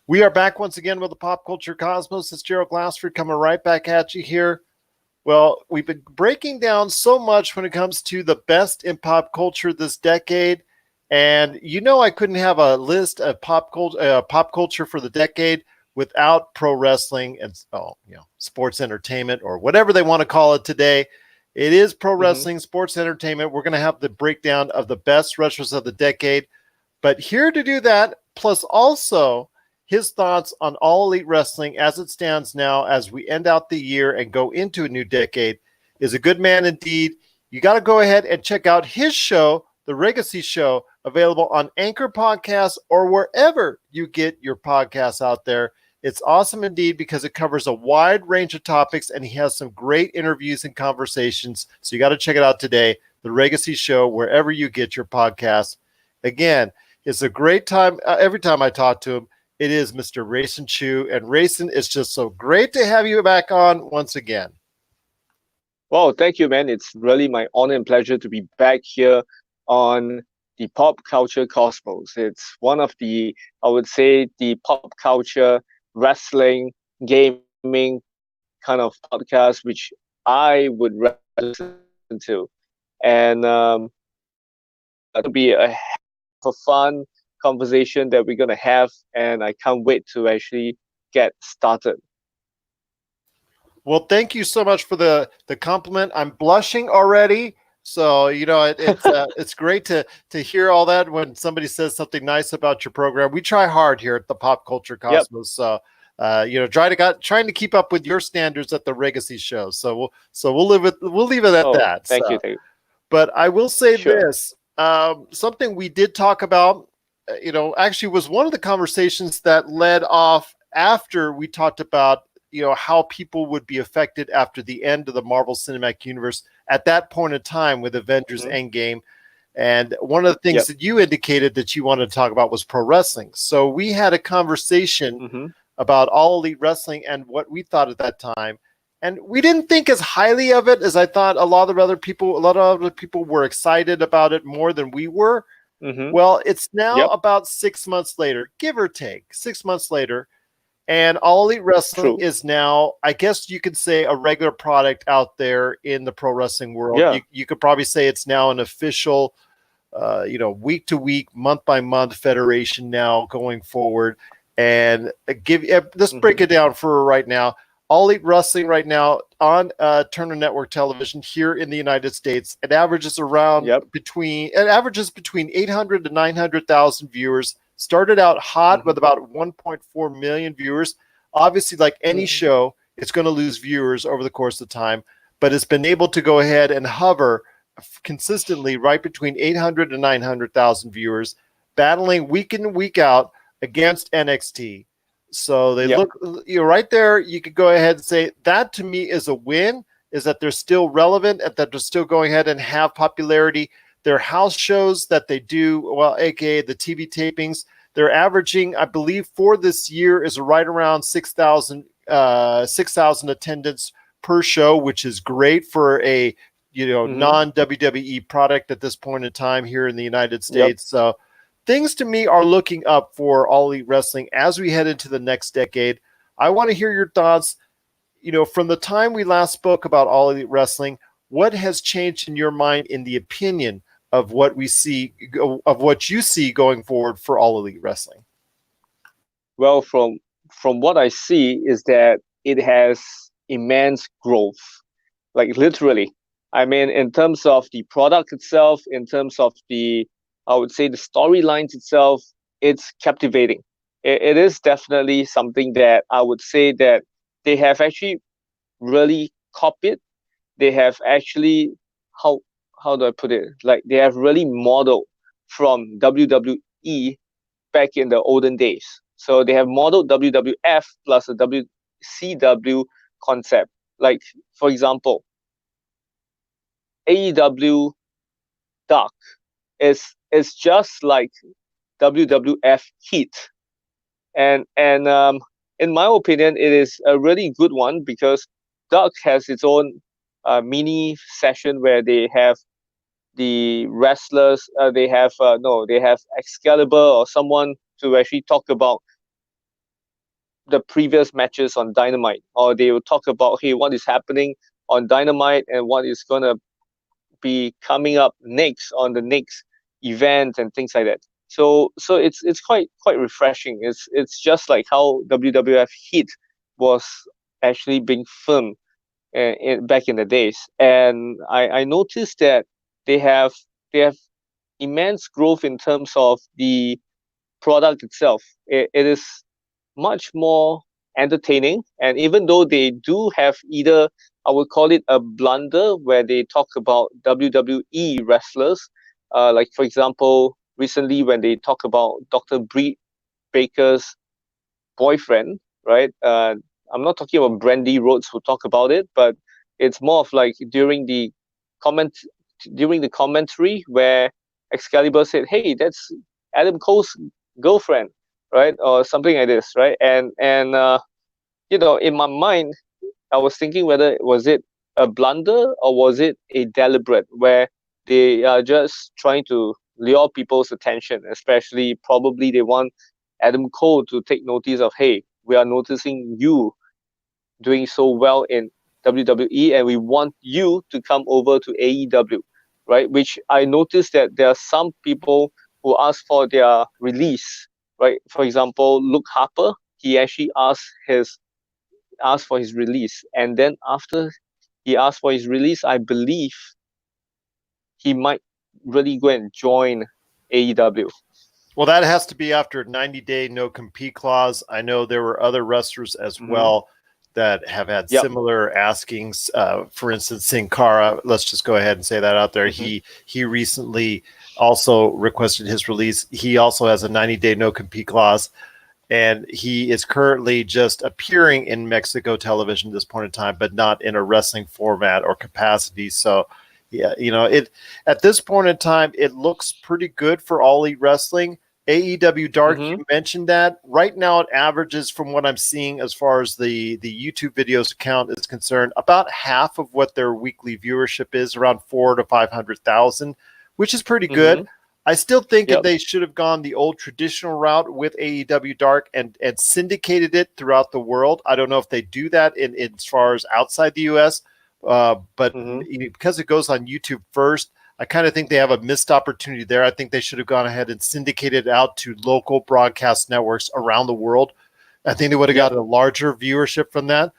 We are back once again with the Pop Culture Cosmos. It's Gerald Glassford coming right back at you here. Well, we've been breaking down so much when it comes to the best in pop culture this decade. And I couldn't have a list of pop culture for the decade without pro wrestling and sports entertainment or whatever they want to call it today. It is pro wrestling, sports entertainment. We're going to have the breakdown of the best wrestlers of the decade. But here to do that, plus also his thoughts on All Elite Wrestling as it stands now as we end out the year and go into a new decade, is a good man indeed. You got to go ahead and check out his show, The Raygacy Show, available on Anchor Podcasts or wherever you get your podcasts out there. It's awesome indeed because it covers a wide range of topics and he has some great interviews and conversations. So you got to check it out today, The Raygacy Show, wherever you get your podcasts. Again, it's a great time. Every time I talk to him, it is Mr. Rayson Choo. And Rayson, it's just so great to have you back on once again. Well, thank you, man. It's really my honor and pleasure to be back here on the Pop Culture Cosmos. It's one of the, I would say, the pop culture, wrestling, gaming kind of podcast, which I would listen to. And it'll be a fun conversation that we're going to have, and I can't wait to actually get started. Well, thank you so much for the compliment. I'm blushing already. So, it's great to hear all that when somebody says something nice about your program. We try hard here at the Pop Culture Cosmos. Yep. So, trying to keep up with your standards at the Raygacy Show. So we'll leave it at that. Thank you. But I will say this, something we did talk about, actually was one of the conversations that led off after we talked about, how people would be affected after the end of the Marvel Cinematic Universe at that point in time with Avengers Endgame. And one of the things that you indicated that you wanted to talk about was pro wrestling. So we had a conversation about All Elite Wrestling and what we thought at that time. And we didn't think as highly of it as I thought a lot of other people were excited about it more than we were. Well, it's now about 6 months later, give or take 6 months later. And All Elite Wrestling is now, I guess you could say, a regular product out there in the pro wrestling world. Yeah. You could probably say it's now an official, week to week, month by month federation now going forward. And let's break it down for right now. All Elite Wrestling right now on Turner Network Television here in the United States, it averages between 800 to 900,000 viewers. Started out hot with about 1.4 million viewers. Obviously, like any show, it's going to lose viewers over the course of time, but it's been able to go ahead and hover consistently right between 800 to 900,000 viewers, battling week in and week out against NXT. So they look, right there, you could go ahead and say that to me is a win, is that they're still relevant and that they're still going ahead and have popularity. Their house shows that they do, well, aka the TV tapings, they're averaging, I believe, for this year is right around 6,000 attendance per show, which is great for a non-WWE product at this point in time here in the United States. So things to me are looking up for All Elite Wrestling as we head into the next decade. I want to hear your thoughts. From the time we last spoke about All Elite Wrestling, what has changed in your mind in the opinion of what we see, of what you see going forward for All Elite Wrestling? Well, from what I see is that it has immense growth, like literally. I mean, in terms of the product itself, in terms of I would say the storylines itself, it's captivating. It is definitely something that I would say that they have actually really copied. They have actually, how do I put it? Like they have really modeled from WWE back in the olden days. So they have modeled WWF plus the WCW concept. Like, for example, AEW Dark is just like WWF Heat. And in my opinion, it is a really good one because Dark has its own mini session where they have the wrestlers, they have Excalibur or someone to actually talk about the previous matches on Dynamite, or they will talk about, hey, what is happening on Dynamite and what is gonna be coming up next on the next event and things like that. So it's quite refreshing. It's just like how WWF Heat was actually being filmed back in the days, and I noticed that they have they have immense growth in terms of the product itself. It is much more entertaining, and even though they do have either, I would call it a blunder where they talk about WWE wrestlers, like for example recently when they talk about Dr. Britt Baker's boyfriend, right? I'm not talking about Brandy Rhodes who talk about it, but it's more of like comment during the commentary where Excalibur said, "Hey, that's Adam Cole's girlfriend," right, or something like this, right? And in my mind, I was thinking whether was it a blunder or was it a deliberate, where they are just trying to lure people's attention, especially probably they want Adam Cole to take notice of, hey, we are noticing you doing so well in WWE and we want you to come over to AEW, right? Which I noticed that there are some people who ask for their release, right? For example, Luke Harper, he actually asked for his release, and then after he asked for his release, I believe he might really go and join AEW. Well, that has to be after a 90-day no compete clause. I know there were other wrestlers as well that have had similar askings. For instance, Sin Cara, let's just go ahead and say that out there. He recently also requested his release. He also has a 90-day no compete clause, and he is currently just appearing in Mexico television at this point in time, but not in a wrestling format or capacity. So, yeah, it at this point in time, it looks pretty good for All Elite Wrestling. AEW Dark, you mentioned that. Right now, it averages, from what I'm seeing as far as the YouTube videos count is concerned, about half of what their weekly viewership is, around 400,000 to 500,000, which is pretty good. I still think that they should have gone the old traditional route with AEW Dark and syndicated it throughout the world. I don't know if they do that in as far as outside the U.S., but because it goes on YouTube first, I kind of think they have a missed opportunity there. I think they should have gone ahead and syndicated it out to local broadcast networks around the world. I think they would have gotten a larger viewership from that.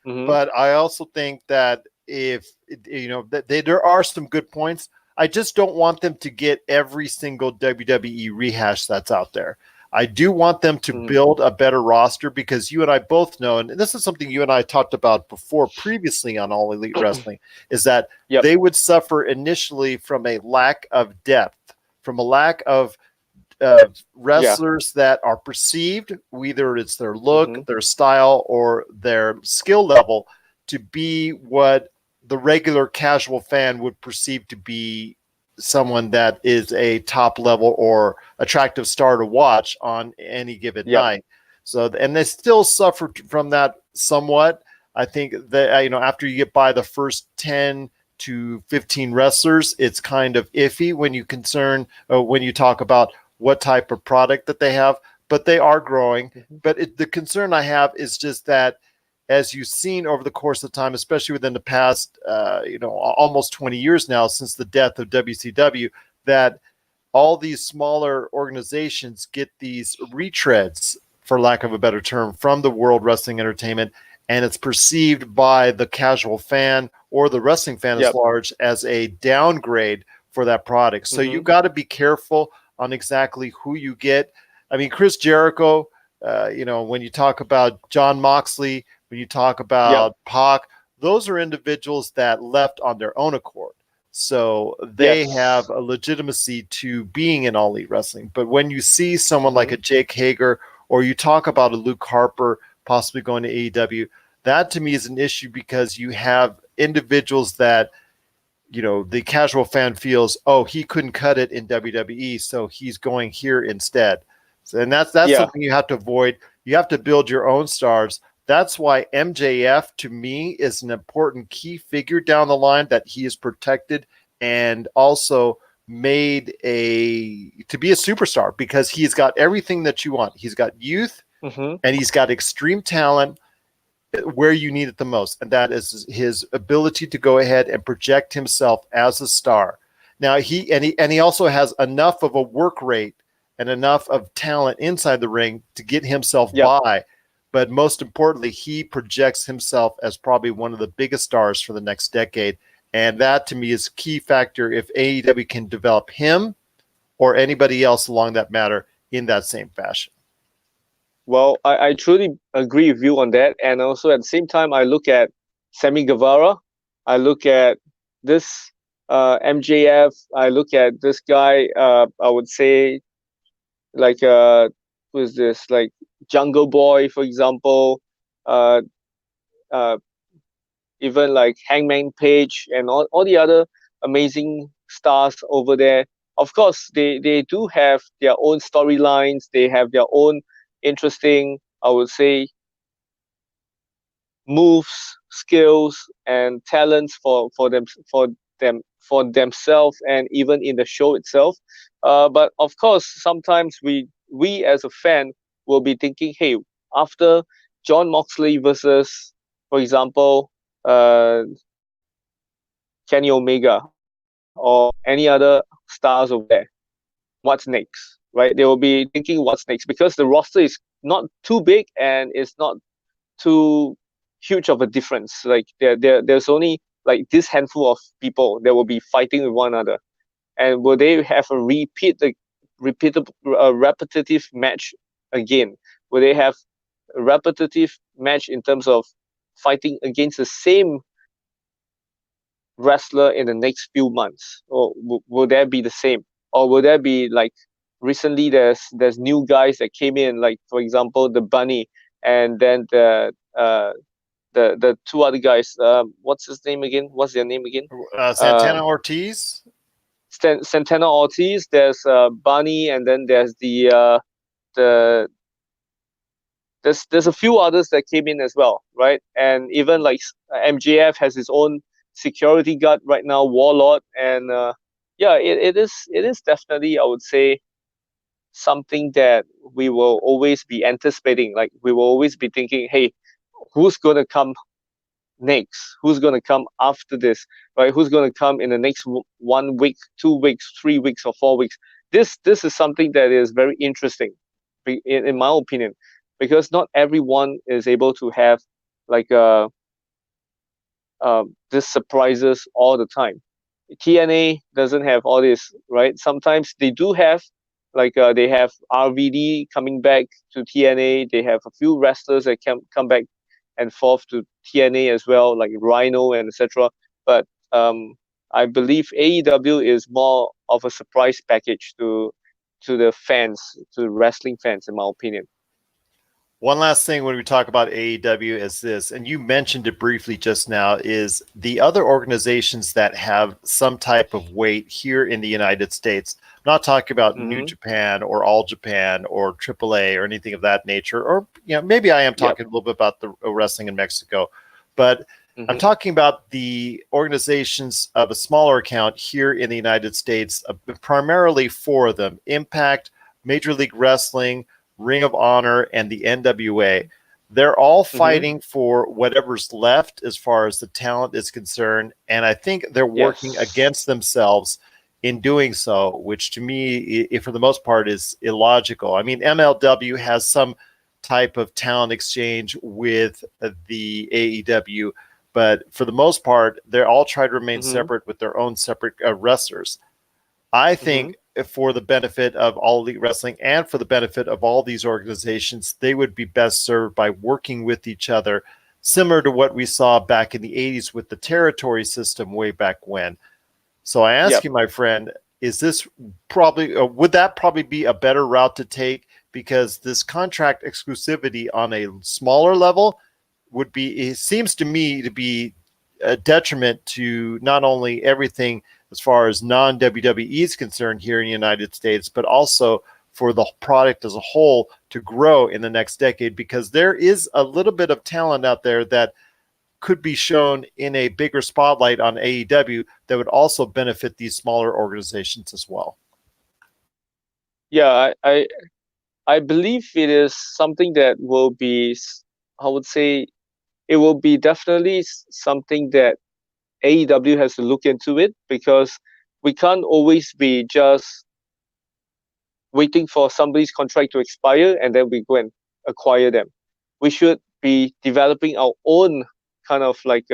But I also think that if, there are some good points. I just don't want them to get every single WWE rehash that's out there. I do want them to build a better roster, because you and I both know, and this is something you and I talked about before previously on All Elite Wrestling, is that they would suffer initially from a lack of depth, from a lack of wrestlers that are perceived, whether it's their look, their style, or their skill level, to be what the regular casual fan would perceive to be someone that is a top level or attractive star to watch on any given night. So, and they still suffer from that somewhat. I think that, after you get by the first 10 to 15 wrestlers, it's kind of iffy when you talk about what type of product that they have, but they are growing. But the concern I have is just that, as you've seen over the course of time, especially within the past, almost 20 years now since the death of WCW, that all these smaller organizations get these retreads, for lack of a better term, from the World Wrestling Entertainment, and it's perceived by the casual fan or the wrestling fan at large as a downgrade for that product. So you got to be careful on exactly who you get. I mean, Chris Jericho, when you talk about John Moxley, when you talk about Pac, those are individuals that left on their own accord. So they have a legitimacy to being in All Elite Wrestling. But when you see someone like a Jake Hager, or you talk about a Luke Harper possibly going to AEW, that to me is an issue, because you have individuals that, the casual fan feels, oh, he couldn't cut it in WWE, so he's going here instead. So, and that's something you have to avoid. You have to build your own stars. That's why MJF, to me, is an important key figure down the line, that he is protected and also made to be a superstar, because he's got everything that you want. He's got youth, Mm-hmm. and he's got extreme talent where you need it the most, and that is his ability to go ahead and project himself as a star. Now he also has enough of a work rate and enough of talent inside the ring to get himself Yep. by. But most importantly, he projects himself as probably one of the biggest stars for the next decade. And that to me is a key factor if AEW can develop him or anybody else along that matter in that same fashion. Well, I truly agree with you on that. And also at the same time, I look at Sammy Guevara. I look at this MJF. I look at this guy, I would say, like, who is this? Like Jungle Boy, for example. Uh, uh, Even like Hangman Page and all the other amazing stars over there. Of course, they do have their own storylines. They have their own interesting, I would say, moves, skills, and talents for themselves, and even in the show itself. But of course, sometimes we as a fan will be thinking, hey, after John Moxley versus, for example, uh, Kenny Omega or any other stars over there, what's next, right? They will be thinking what's next because the roster is not too big and it's not too huge of a difference. Like there's only like this handful of people that will be fighting with one another, and will they have a repetitive match again? Will they have a repetitive match in terms of fighting against the same wrestler in the next few months, or will that be the same, or will there be like recently there's new guys that came in, like for example the Bunny, and then the two other guys, what's his name again, what's their name again, Santana Ortiz, Santana Ortiz, there's Bunny, and then there's the there's a few others that came in as well, right? And even like MJF has his own security guard right now, Warlord, and yeah, it is definitely, I would say, something that we will always be anticipating. Like we will always be thinking, hey, who's gonna come next? Who's gonna come after this? Right? Who's gonna come in the next 1 week, 2 weeks, 3 weeks, or 4 weeks? This is something that is very interesting, in my opinion, because not everyone is able to have like this surprises all the time. TNA doesn't have all this, right? Sometimes they do have, like they have RVD coming back to TNA. They have a few wrestlers that can come back and forth to TNA as well, like Rhino and etc. But I believe AEW is more of a surprise package to the fans, to the wrestling fans, in my opinion. One last thing when we talk about AEW is this, and you mentioned it briefly just now, is the other organizations that have some type of weight here in the United States. I'm not talking about New Japan or All Japan or AAA or anything of that nature, or maybe I am talking a little bit about the wrestling in Mexico, but I'm talking about the organizations of a smaller account here in the United States, primarily four of them: Impact, Major League Wrestling, Ring of Honor, and the NWA. They're all fighting for whatever's left as far as the talent is concerned, and I think they're working against themselves in doing so, which to me, for the most part, is illogical. I mean, MLW has some type of talent exchange with the AEW, but for the most part, they're all trying to remain separate with their own separate wrestlers. I think for the benefit of All Elite Wrestling and for the benefit of all these organizations, they would be best served by working with each other, similar to what we saw back in the 80s with the territory system way back when. So I ask you, my friend, is this probably, would that probably be a better route to take? Because this contract exclusivity on a smaller level would be, it seems to me to be a detriment to not only everything as far as non-WWE is concerned here in the United States, but also for the product as a whole to grow in the next decade, because there is a little bit of talent out there that could be shown in a bigger spotlight on AEW that would also benefit these smaller organizations as well. Yeah, I believe it is something that will be, I would say, it will be definitely something that AEW has to look into it, because we can't always be just waiting for somebody's contract to expire and then we go and acquire them. We should be developing our own kind of like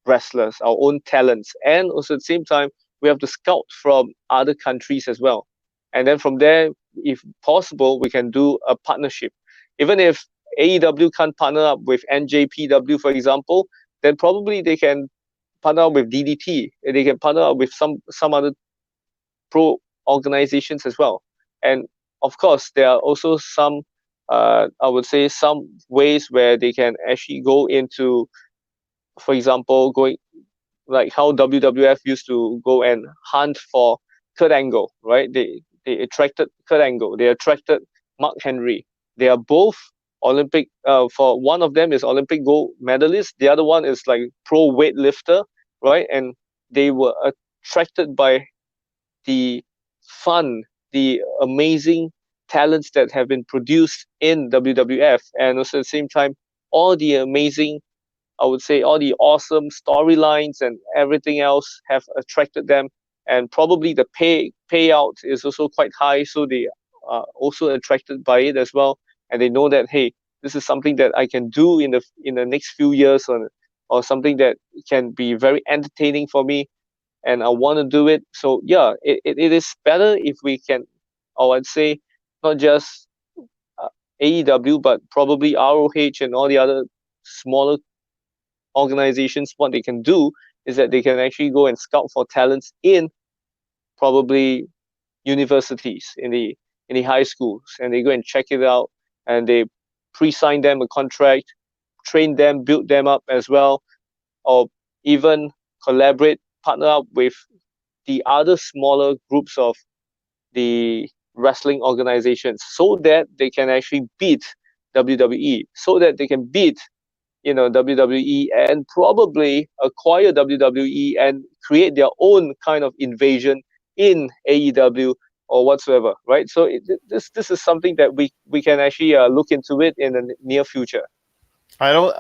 wrestlers, our own talents, and also at the same time we have to scout from other countries as well. And then from there, if possible, we can do a partnership. Even if AEW can't partner up with NJPW, for example, then probably they can partner up with DDT. They can partner up with some other pro organizations as well. And of course, there are also some, I would say, some ways where they can actually go into, for example, going like how WWF used to go and hunt for Kurt Angle, right? They attracted Kurt Angle. They attracted Mark Henry. They are both Olympic. For one of them is Olympic gold medalist. The other one is like pro weightlifter, right? And they were attracted by the fun, the amazing talents that have been produced in WWF, and also at the same time, all the amazing, I would say, all the awesome storylines and everything else have attracted them, and probably the payout is also quite high, so they are also attracted by it as well, and they know that, hey, this is something that I can do in the next few years, or something that can be very entertaining for me, and I want to do it. So yeah, it is better if we can, or I'd say, not just uh, AEW, but probably ROH and all the other smaller organizations. What they can do is that they can actually go and scout for talents in probably universities, in the high schools, and they go and check it out, and they pre-sign them a contract, train them, build them up as well, or even collaborate, partner up with the other smaller groups of the wrestling organizations, so that they can actually beat WWE, so that they can beat, WWE, and probably acquire WWE and create their own kind of invasion in AEW or whatsoever, right? So this is something that we can actually look into it in the near future. I don't.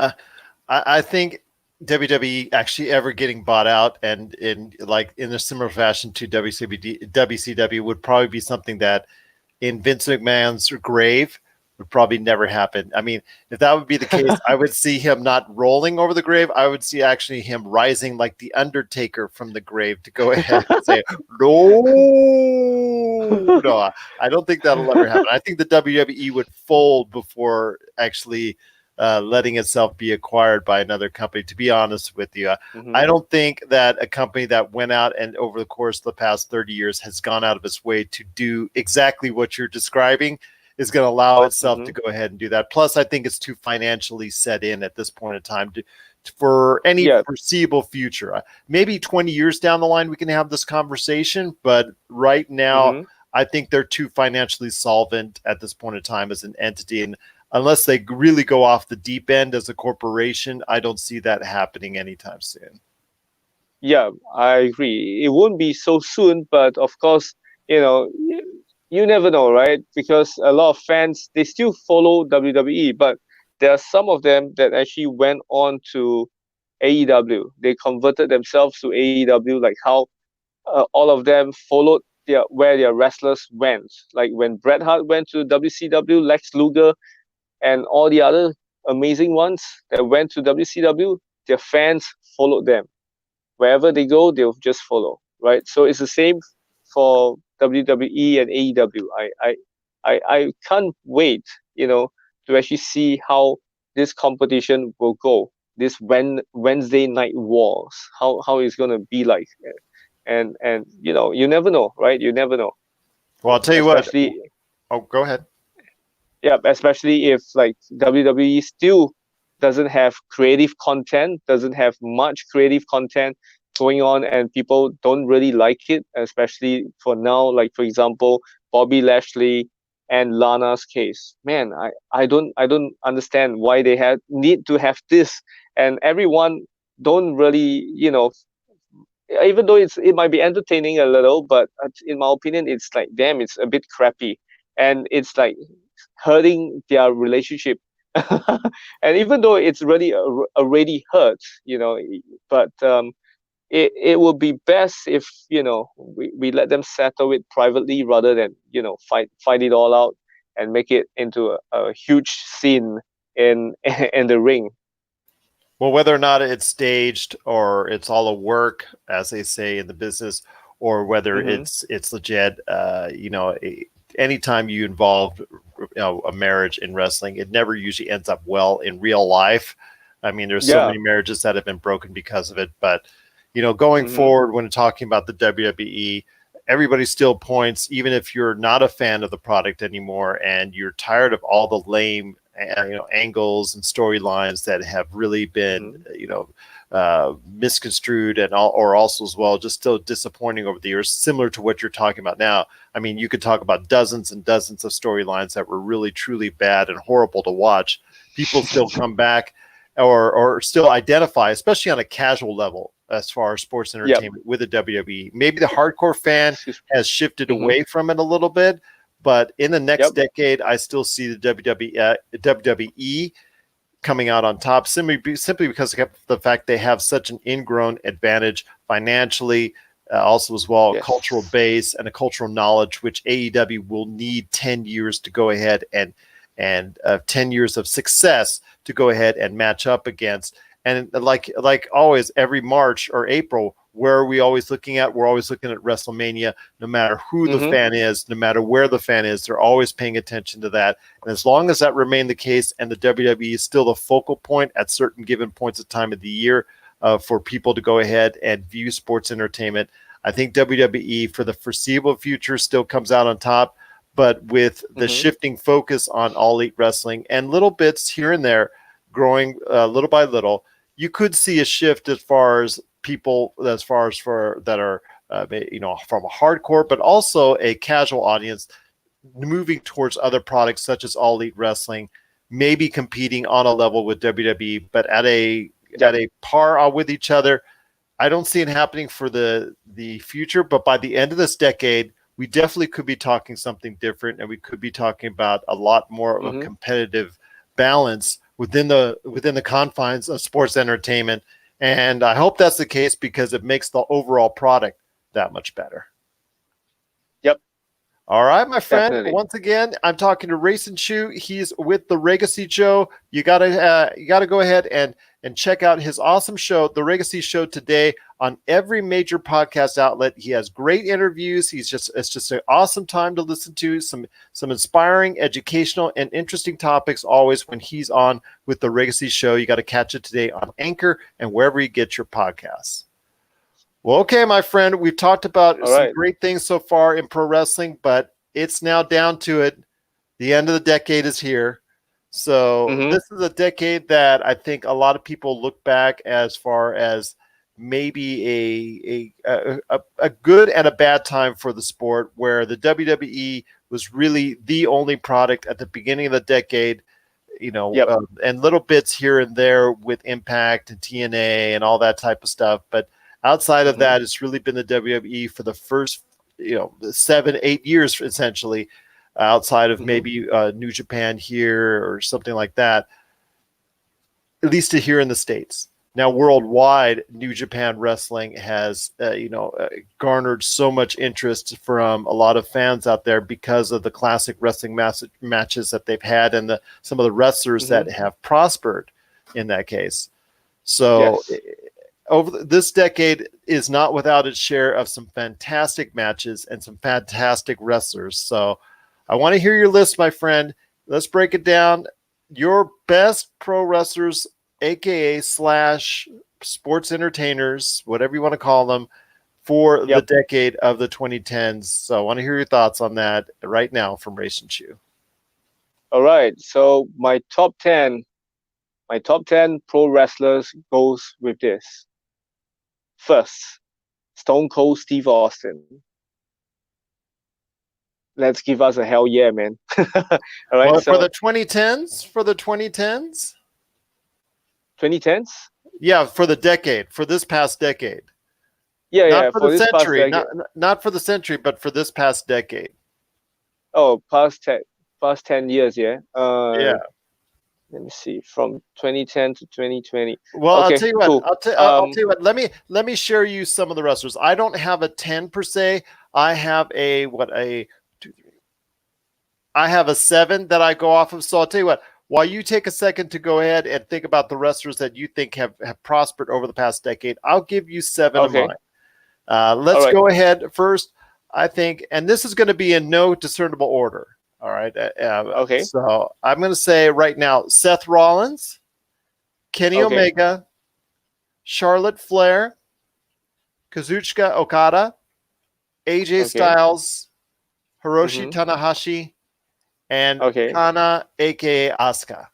I think WWE actually ever getting bought out and in a similar fashion to WCW would probably be something that in Vince McMahon's grave would probably never happen. I mean, if that would be the case, I would see him not rolling over the grave. I would see actually him rising like the Undertaker from the grave to go ahead and say, no, no, I don't think that'll ever happen. I think the WWE would fold before actually letting itself be acquired by another company, to be honest with you. I don't think that a company that went out and over the course of the past 30 years has gone out of its way to do exactly what you're describing is going to allow itself to go ahead and do that. Plus, I think it's too financially set in at this point in time for any foreseeable future. Maybe 20 years down the line, we can have this conversation, but right now, I think they're too financially solvent at this point in time as an entity. And unless they really go off the deep end as a corporation, I don't see that happening anytime soon. Yeah, I agree. It won't be so soon, but of course, you never know, right? Because a lot of fans, they still follow WWE, but there are some of them that actually went on to AEW. They converted themselves to AEW, like how all of them followed where their wrestlers went. Like when Bret Hart went to WCW, Lex Luger, and all the other amazing ones that went to WCW, their fans followed them. Wherever they go, they'll just follow, right? So it's the same for WWE and AEW. I can't wait, to actually see how this competition will go. This Wednesday night wars, how it's gonna be like, and you never know, right? You never know. Well, I'll tell you especially, what. Oh, go ahead. Yeah, especially if like WWE still doesn't have creative content, doesn't have much creative content going on, and people don't really like it, especially for now, like for example, Bobby Lashley and Lana's case. Man, I don't understand why they need to have this, and everyone don't really, even though it might be entertaining a little, but in my opinion, it's like, damn, it's a bit crappy. and it's like hurting their relationship. And even though it's really already hurt, but it would be best if we let them settle it privately rather than fight it all out and make it into a huge scene in in the ring. Well, whether or not it's staged or it's all a work, as they say in the business, or whether Mm-hmm. it's legit, anytime you involve a marriage in wrestling, it never usually ends up well in real life. I mean, there's so Yeah. many marriages that have been broken because of it. But going Mm-hmm. forward, when talking about the WWE, everybody still points, even if you're not a fan of the product anymore and you're tired of all the lame angles and storylines that have really been misconstrued and all, or also as well just still disappointing over the years, similar to what you're talking about now. I mean, you could talk about dozens and dozens of storylines that were really truly bad and horrible to watch. People still come back or still identify, especially on a casual level, as far as sports entertainment with the WWE. Maybe the hardcore fan has shifted away from it a little bit, but in the next decade, I still see the WWE coming out on top simply because of the fact they have such an ingrown advantage financially, also as well a cultural base and a cultural knowledge, which AEW will need 10 years to go ahead and 10 years of success to go ahead and match up against. And like always, every March or April, where are we always looking at? We're always looking at WrestleMania. No matter who the fan is, no matter where the fan is, they're always paying attention to that. And as long as that remains the case and the WWE is still the focal point at certain given points of time of the year for people to go ahead and view sports entertainment, I think WWE for the foreseeable future still comes out on top. But with the shifting focus on All Elite Wrestling and little bits here and there growing little by little, you could see a shift as far as people, for that are from a hardcore, but also a casual audience moving towards other products such as All Elite Wrestling, maybe competing on a level with WWE, but at a par with each other. I don't see it happening for the future, but by the end of this decade, we definitely could be talking something different, and we could be talking about a lot more of a competitive balance within the confines of sports entertainment. And I hope that's the case because it makes the overall product that much better. Yep. All right, my friend. Definitely. Once again, I'm talking to Rayson Choo. He's with the Raygacy Show. You gotta go ahead and check out his awesome show, the Raygacy Show, today on every major podcast outlet. He has great interviews. It's just an awesome time to listen to some inspiring, educational, and interesting topics always when he's on with the Raygacy Show. You got to catch it today on Anchor and wherever you get your podcasts. Well, okay, my friend, we've talked about some great things so far in pro wrestling, but it's now down to it. The end of the decade is here. So this is a decade that I think a lot of people look back as far as maybe a good and a bad time for the sport, where the WWE was really the only product at the beginning of the decade, and little bits here and there with Impact and TNA and all that type of stuff. But outside of that, it's really been the WWE for the first 7-8 years, essentially, outside of maybe New Japan here or something like that, at least here in the States. Now, worldwide, New Japan Wrestling has, garnered so much interest from a lot of fans out there because of the classic wrestling matches that they've had and some of the wrestlers that have prospered in that case. So over this decade is not without its share of some fantastic matches and some fantastic wrestlers. So I want to hear your list, my friend. Let's break it down. Your best pro wrestlers, aka / sports entertainers, whatever you want to call them, for the decade of the 2010s. So I want to hear your thoughts on that right now from Rayson Choo. All right. So my top 10 pro wrestlers goes with this. First, Stone Cold Steve Austin. Let's give us a hell yeah, man. All right. Well, for the 2010s? For the 2010s? 2010s? Yeah, for the decade, for this past decade. Yeah, not for the this century, past not for the century, but for this past decade. Oh, past 10 years, yeah. Yeah. Let me see, from 2010 to 2020. Well, I'll Okay, tell you what. cool. I'll tell you what. Let me share you some of the wrestlers. I don't have a 10 per se. I have a what a two, three. I have a 7 that I go off of. So I'll tell you what. While you take a second to go ahead and think about the wrestlers that you think have prospered over the past decade, I'll give you 7 of Okay, mine. all Let's right. go ahead first. I think, and this is going to be in no discernible order. All right. Okay, So I'm going to say right now Seth Rollins, Kenny okay, Omega, Charlotte Flair, Kazuchika Okada, AJ okay. Styles, Hiroshi Mm-hmm. Tanahashi, and Okay. Kana, aka Asuka.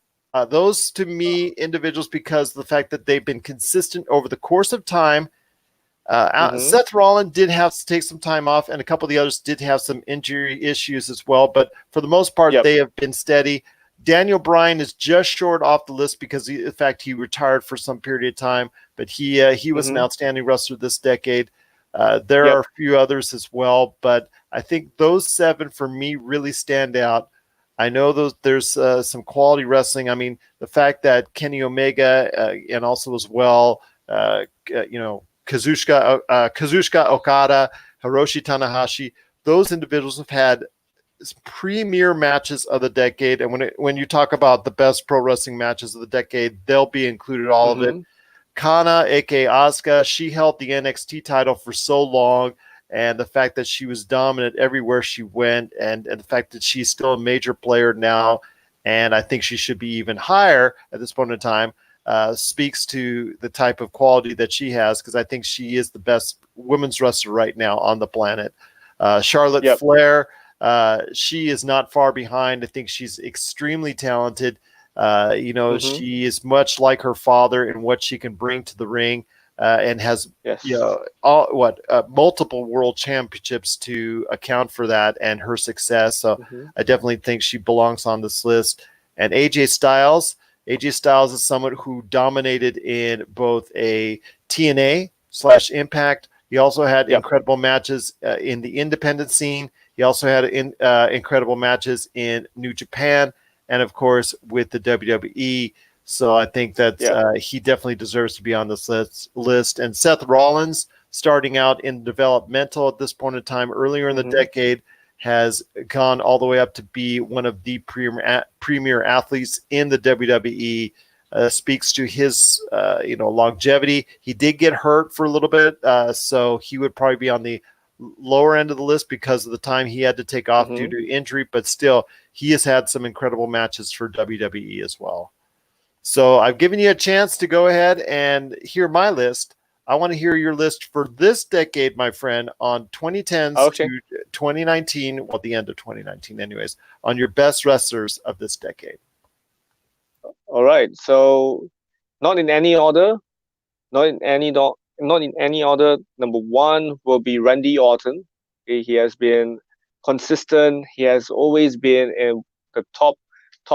Those to me individuals because of the fact that they've been consistent over the course of time. Mm-hmm. Seth Rollins did have to take some time off, and a couple of the others did have some injury issues as well. But for the most part, Yep. they have been steady. Daniel Bryan is just short off the list because, in fact, he retired for some period of time. But he was an Mm-hmm. outstanding wrestler this decade. There are Yep. a few others as well, but I think those 7 for me really stand out. I know there's some quality wrestling. I mean, the fact that Kenny Omega and also as well, you know, Kazuchika Okada, Hiroshi Tanahashi, those individuals have had premier matches of the decade. And when you talk about the best pro wrestling matches of the decade, they'll be included, all of it. Mm-hmm. Kana, aka Asuka, she held the NXT title for so long. And the fact that she was dominant everywhere she went, and the fact that she's still a major player now, and I think she should be even higher at this point in time, speaks to the type of quality that she has, because I think she is the best women's wrestler right now on the planet. Charlotte Yep. Flair, she is not far behind. I think she's extremely talented. Mm-hmm. She is much like her father in what she can bring to the ring, and has Yes. multiple world championships to account for that and her success. So Mm-hmm. I definitely think she belongs on this list. And AJ Styles is someone who dominated in both a TNA/Impact. He also had Yep. incredible matches in the independent scene. He also had incredible matches in New Japan, and of course with the WWE. So I think that Yep. he definitely deserves to be on this list. And Seth Rollins, starting out in developmental at this point in time, earlier in the Mm-hmm. decade, has gone all the way up to be one of the premier athletes in the WWE. Speaks to his longevity. He did get hurt for a little bit, so he would probably be on the lower end of the list because of the time he had to take off due Mm-hmm. to injury. But still, he has had some incredible matches for WWE as well. So I've given you a chance to go ahead and hear my list. I want to hear your list for this decade, my friend, on 2010s Okay. to 2019, well, the end of 2019, anyways, on your best wrestlers of this decade. All right. So, not in any order. Not in any order. Number one will be Randy Orton. Okay, he has been consistent. He has always been in the top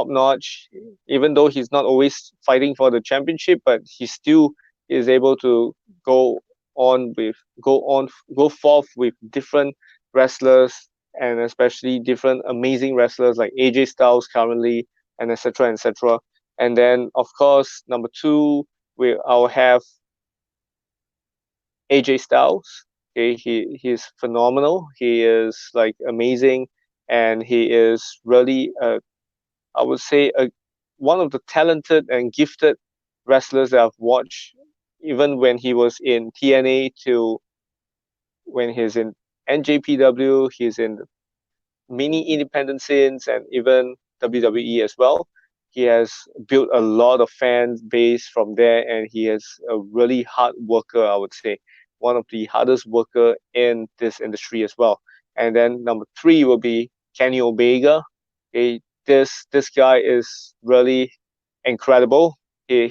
notch. Even though he's not always fighting for the championship, but he still is able to go go forth with different wrestlers, and especially different amazing wrestlers like AJ Styles currently, and etc. etc. And then of course number two, I'll have AJ Styles. Okay, he's phenomenal. He is like amazing, and he is really I would say one of the talented and gifted wrestlers that I've watched, even when he was in TNA to when he's in NJPW, he's in many independent scenes and even WWE as well. He has built a lot of fan base from there, and he is a really hard worker. I would say one of the hardest worker in this industry as well. And then number three will be Kenny Omega. This guy is really incredible. He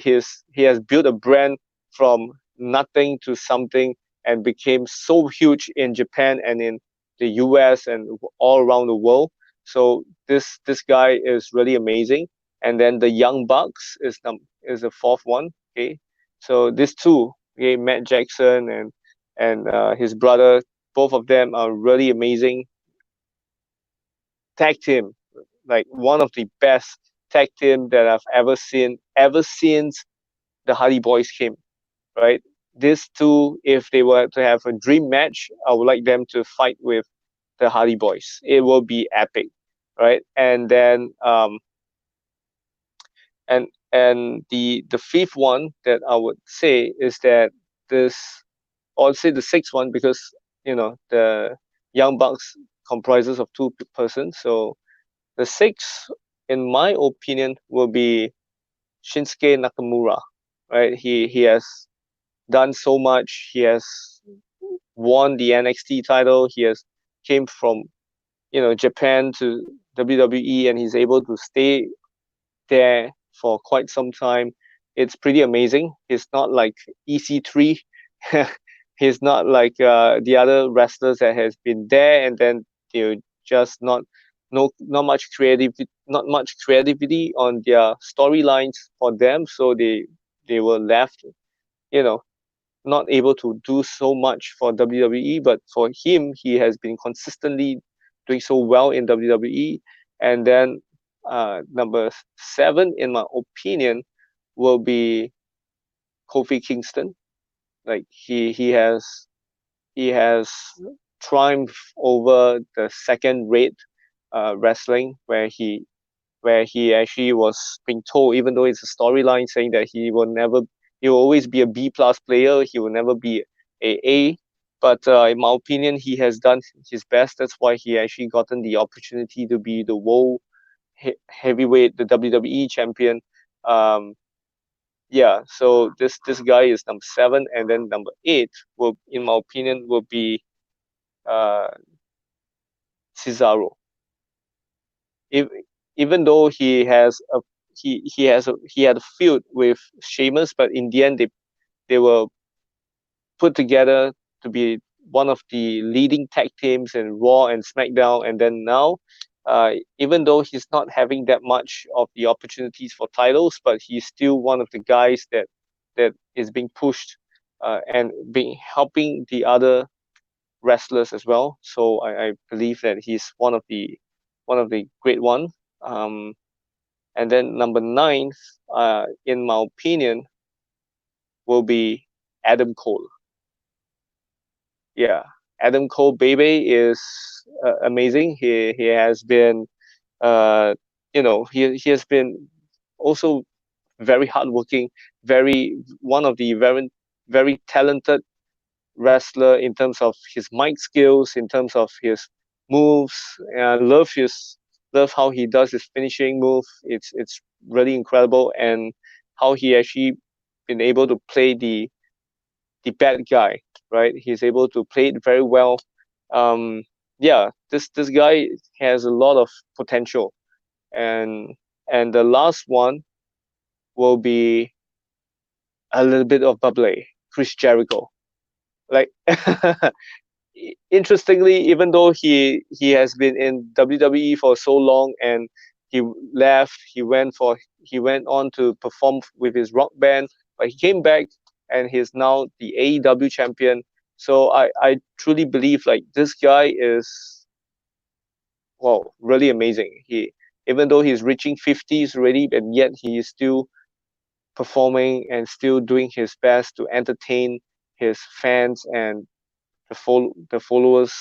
has built a brand from nothing to something and became so huge in Japan and in the US and all around the world. So this guy is really amazing. And then the Young Bucks is the fourth one. Okay, so these two, okay, Matt Jackson and his brother, both of them are really amazing tag team, like one of the best tag team that I've ever seen ever since the Hardy Boys came, right? These two, if they were to have a dream match, I would like them to fight with the Hardy Boys. It will be epic, right? And then and the fifth one that I would say is that this, or I'd say the sixth one, because the Young Bucks comprises of two persons. So the sixth, in my opinion, will be Shinsuke Nakamura, right? He has done so much. He has won the NXT title. He has came from Japan to WWE, and he's able to stay there for quite some time. It's pretty amazing. He's not like EC3. He's not like the other wrestlers that has been there and then just not much creativity on their storylines for them, so they were left, you know, not able to do so much for WWE. But for him, he has been consistently doing so well in WWE. And then number 7, in my opinion, will be Kofi Kingston. Like he has triumphed over the second rate wrestling, where he actually was being told, even though it's a storyline saying that he will always be a B plus player, he will never be a. But in my opinion, he has done his best. That's why he actually gotten the opportunity to be the world heavyweight, the WWE champion. Yeah, so this guy is number 7, and then number 8 will, in my opinion, will be uh, Cesaro. If, even though he had a feud with Sheamus, but in the end they were put together to be one of the leading tag teams in Raw and SmackDown. And then now, even though he's not having that much of the opportunities for titles, but he's still one of the guys that is being pushed and being helping the other wrestlers as well. So I believe that he's one of the great ones. And then number 9, in my opinion, will be Adam Cole. Yeah, Adam Cole, baby, is amazing. He has been, he has been also very hardworking, one of the very talented wrestler in terms of his mic skills, in terms of his moves. I love how he does his finishing move. It's really incredible, and how he actually been able to play the bad guy, right? He's able to play it very well. Yeah, this guy has a lot of potential. And the last one will be a little bit of bubbly, Chris Jericho. Like interestingly, even though he has been in WWE for so long, and he left, he went on to perform with his rock band, but he came back and he's now the AEW champion. So I truly believe like this guy is, wow, really amazing. Even though he's reaching 50s already, and yet he is still performing and still doing his best to entertain his fans and the followers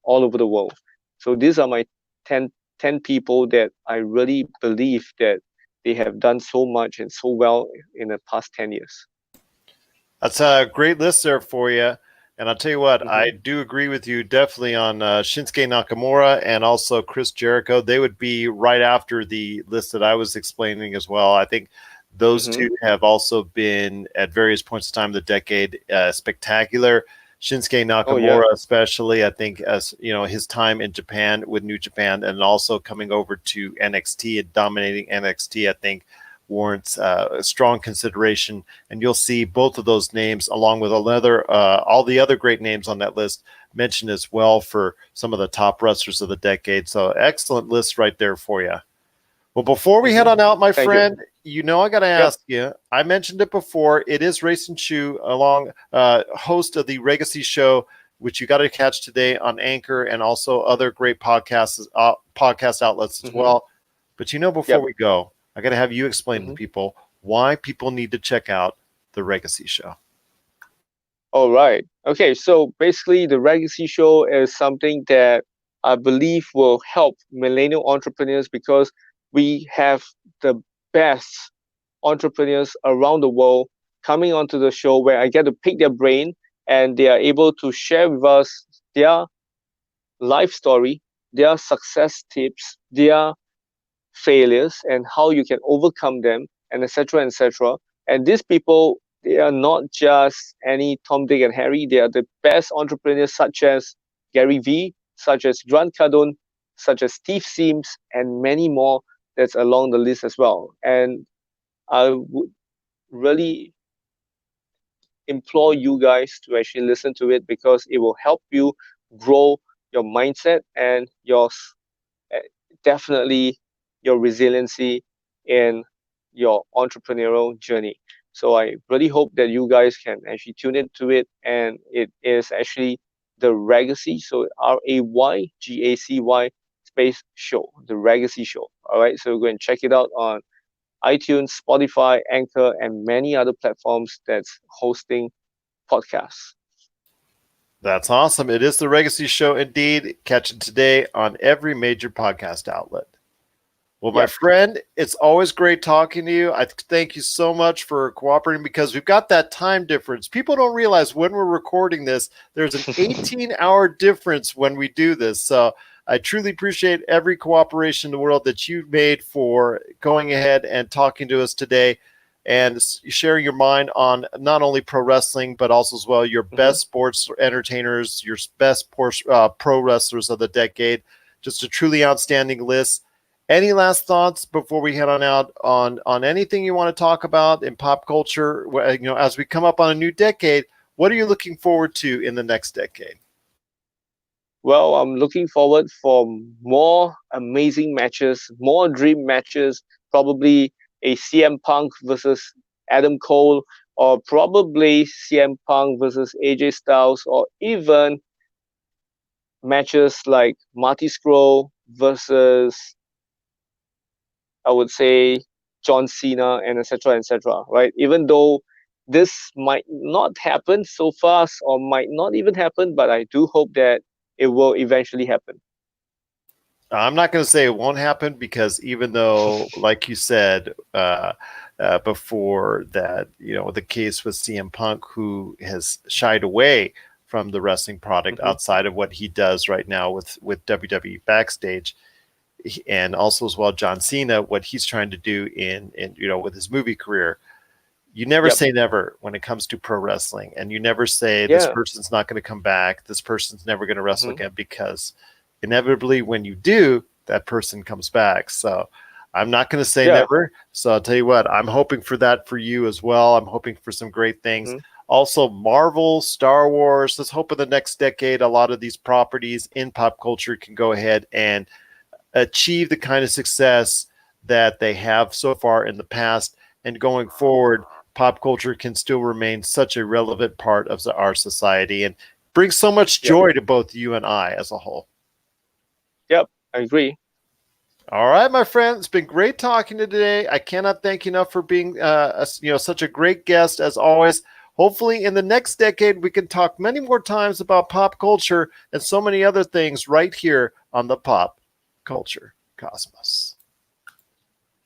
all over the world. So these are my 10 people that I really believe that they have done so much and so well in the past 10 years. That's a great list there for you. And I'll tell you what, I do agree with you definitely on Shinsuke Nakamura and also Chris Jericho. They would be right after the list that I was explaining as well. I think those two have also been at various points in time of the decade spectacular. Shinsuke Nakamura, especially, I think, as you know, his time in Japan with New Japan, and also coming over to NXT and dominating NXT, I think warrants a strong consideration. And you'll see both of those names, along with all the other great names on that list, mentioned as well for some of the top wrestlers of the decade. So excellent list right there for you. Well, before we head on out, my friend, you know I got to ask you. I mentioned it before. It is Rayson Choo, along host of the Raygacy show, which you got to catch today on Anchor and also other great podcasts podcast outlets as well. But before Yep. we go, I got to have you explain to Mhm. people why people need to check out the Raygacy Show. All right. Okay. So basically, the Raygacy Show is something that I believe will help millennial entrepreneurs because we have the best entrepreneurs around the world coming onto the show where I get to pick their brain and they are able to share with us their life story, their success tips, their failures, and how you can overcome them, and etc. etc. And these people, they are not just any Tom, Dick, and Harry. They are the best entrepreneurs, such as Gary Vee, such as Grant Cardone, such as Steve Sims, and many more. That's along the list as well. And I would really implore you guys to actually listen to it because it will help you grow your mindset and uh, definitely your resiliency in your entrepreneurial journey. So I really hope that you guys can actually tune into it, and it is actually the Raygacy, so Raygacy space show, the Raygacy show. All right, so go and check it out on iTunes, Spotify, Anchor, and many other platforms that's hosting podcasts. That's awesome. It is the Raygacy Show indeed. Catch it today on every major podcast outlet. Well, my Yep. friend, it's always great talking to you. I thank you so much for cooperating because we've got that time difference. People don't realize when we're recording this, there's an 18-hour difference when we do this. So I truly appreciate every cooperation in the world that you've made for going ahead and talking to us today and sharing your mind on not only pro wrestling, but also as well your best sports entertainers, your best pro wrestlers of the decade. Just a truly outstanding list. Any last thoughts before we head on out on anything you want to talk about in pop culture? As we come up on a new decade, what are you looking forward to in the next decade? Well, I'm looking forward for more amazing matches, more dream matches, probably a CM Punk versus Adam Cole, or probably CM Punk versus AJ Styles, or even matches like Marty Scurll versus, I would say, John Cena, and etc. etc. Right? Even though this might not happen so fast or might not even happen, but I do hope that it will eventually happen. I'm not going to say it won't happen because even though, like you said before, that the case with CM Punk, who has shied away from the wrestling product outside of what he does right now with WWE backstage, and also as well John Cena, what he's trying to do in with his movie career. You never say never when it comes to pro wrestling, and you never say this person's not going to come back, this person's never going to wrestle again, because inevitably when you do, that person comes back. So I'm not going to say never. So I'll tell you what, I'm hoping for that for you as well. I'm hoping for some great things. Also, Marvel, Star Wars, let's hope in the next decade a lot of these properties in pop culture can go ahead and achieve the kind of success that they have so far in the past, and going forward pop culture can still remain such a relevant part of our society and bring so much joy to both you and I as a whole. Yep, I agree. All right, my friend, it's been great talking to you today. I cannot thank you enough for being such a great guest as always. Hopefully in the next decade we can talk many more times about pop culture and so many other things right here on the Pop Culture Cosmos.